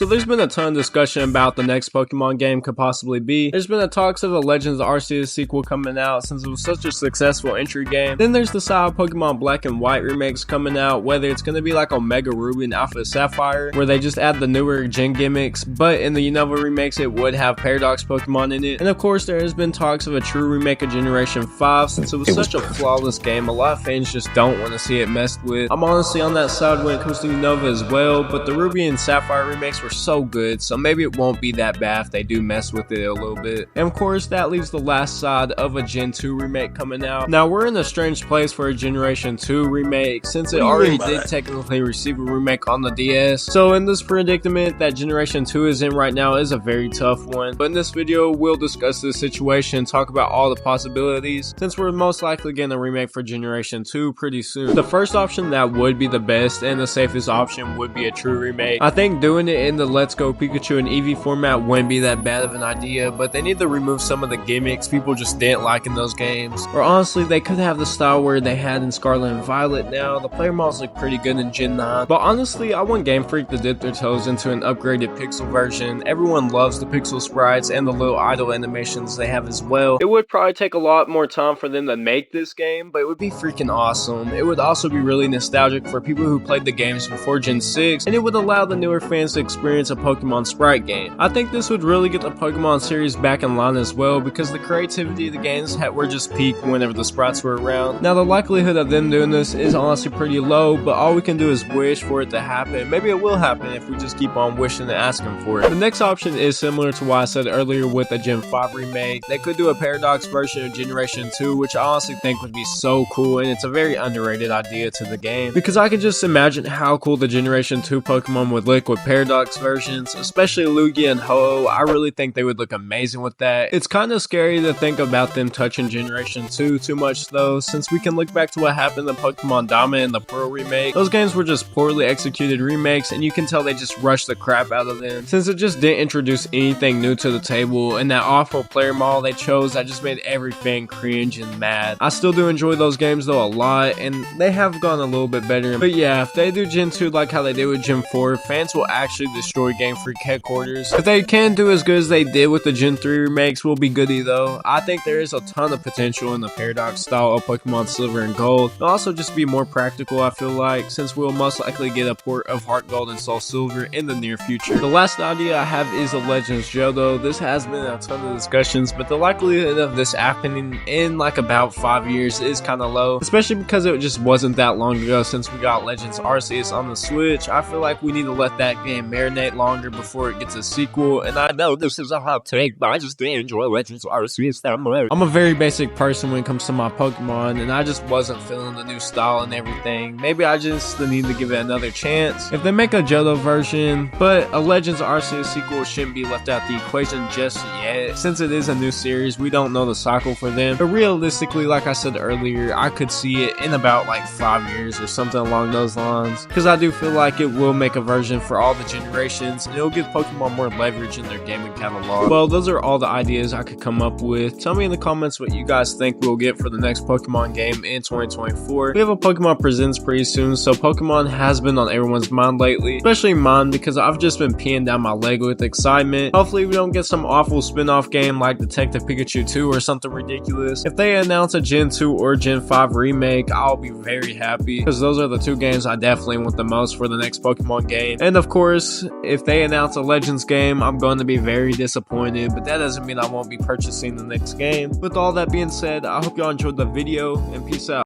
So there's been a ton of discussion about the next Pokemon game could possibly be. There's been a talks of a Legends Arceus sequel coming out since it was such a successful entry game. Then there's the style Pokemon Black and White remakes coming out, whether it's going to be like Omega Ruby and Alpha Sapphire, where they just add the newer gen gimmicks, but in the Unova Remakes it would have Paradox Pokemon in it. And of course there has been talks of a true remake of Generation 5 since it was such a flawless game. A lot of fans just don't want to see it messed with. I'm honestly on that side when it comes to Unova as well, but the Ruby and Sapphire remakes were so good, so maybe it won't be that bad if they do mess with it a little bit. And of course that leaves the last side of a Gen 2 remake coming out. Now we're in a strange place for a Generation 2 remake since it already did technically receive a remake on the DS. So in this predicament that Generation 2 is in right now is a very tough one, but in this video we'll discuss this situation, talk about all the possibilities since we're most likely getting a remake for Generation 2 pretty soon. The first option that would be the best and the safest option would be a true remake. I think doing it in the Let's Go Pikachu and Eevee format wouldn't be that bad of an idea, but they need to remove some of the gimmicks people just didn't like in those games. Or honestly, they could have the style where they had in Scarlet and Violet now. The player models look pretty good in Gen 9. But honestly, I want Game Freak to dip their toes into an upgraded pixel version. Everyone loves the pixel sprites and the little idle animations they have as well. It would probably take a lot more time for them to make this game, but it would be freaking awesome. It would also be really nostalgic for people who played the games before Gen 6, and it would allow the newer fans to experience a Pokemon sprite game. I think this would really get the Pokemon series back in line as well, because the creativity of the games were just peak whenever the sprites were around. Now the likelihood of them doing this is honestly pretty low, but all we can do is wish for it to happen. Maybe it will happen if we just keep on wishing and asking for it. The next option is similar to what I said earlier with a Gen 5 remake. They could do a Paradox version of Generation 2, which I honestly think would be so cool, and it's a very underrated idea to the game, because I can just imagine how cool the Generation 2 Pokemon would look with Paradox versions, especially Lugia and Ho-Oh. I really think they would look amazing with that. It's kind of scary to think about them touching Generation 2 too much though, since we can look back to what happened in Pokemon Diamond and the Pearl remake. Those games were just poorly executed remakes, and you can tell they just rushed the crap out of them, since it just didn't introduce anything new to the table, and that awful player model they chose that just made every fan cringe and mad. I still do enjoy those games though a lot, and they have gone a little bit better. But yeah, if they do Gen 2 like how they did with Gen 4, fans will actually destroy Game Freak headquarters. If they can do as good as they did with the Gen 3 remakes, will be goody though. I think there is a ton of potential in the Paradox style of Pokemon Silver and Gold. It'll also just be more practical, I feel like, since we'll most likely get a port of Heart Gold and Soul Silver in the near future. The last idea I have is a Legends Johto. This has been a ton of discussions, but the likelihood of this happening in like about 5 years is kind of low, especially because it just wasn't that long ago since we got Legends Arceus on the Switch. I feel like we need to let that game marinate longer before it gets a sequel, and I know this is a hot take, but I just enjoy Legends Arceus that much. I'm a very basic person when it comes to my Pokemon, and I just wasn't feeling the new style and everything. Maybe I just need to give it another chance. If they make a Johto version, but a Legends Arceus sequel shouldn't be left out the equation just yet. Since it is a new series, we don't know the cycle for them, but realistically, like I said earlier, I could see it in about like 5 years or something along those lines, because I do feel like it will make a version for all the generations, and it'll give Pokemon more leverage in their gaming catalog. Well, those are all the ideas I could come up with. Tell me in the comments what you guys think we'll get for the next Pokemon game in 2024. We have a Pokemon Presents pretty soon, so Pokemon has been on everyone's mind lately, especially mine, because I've just been peeing down my leg with excitement. Hopefully we don't get some awful spin-off game like Detective Pikachu 2 or something ridiculous. If they announce a Gen 2 or Gen 5 remake, I'll be very happy, because those are the two games I definitely want the most for the next Pokemon game. And of course, if they announce a Legends game, I'm going to be very disappointed, but that doesn't mean I won't be purchasing the next game. With all that being said, I hope y'all enjoyed the video, and peace out.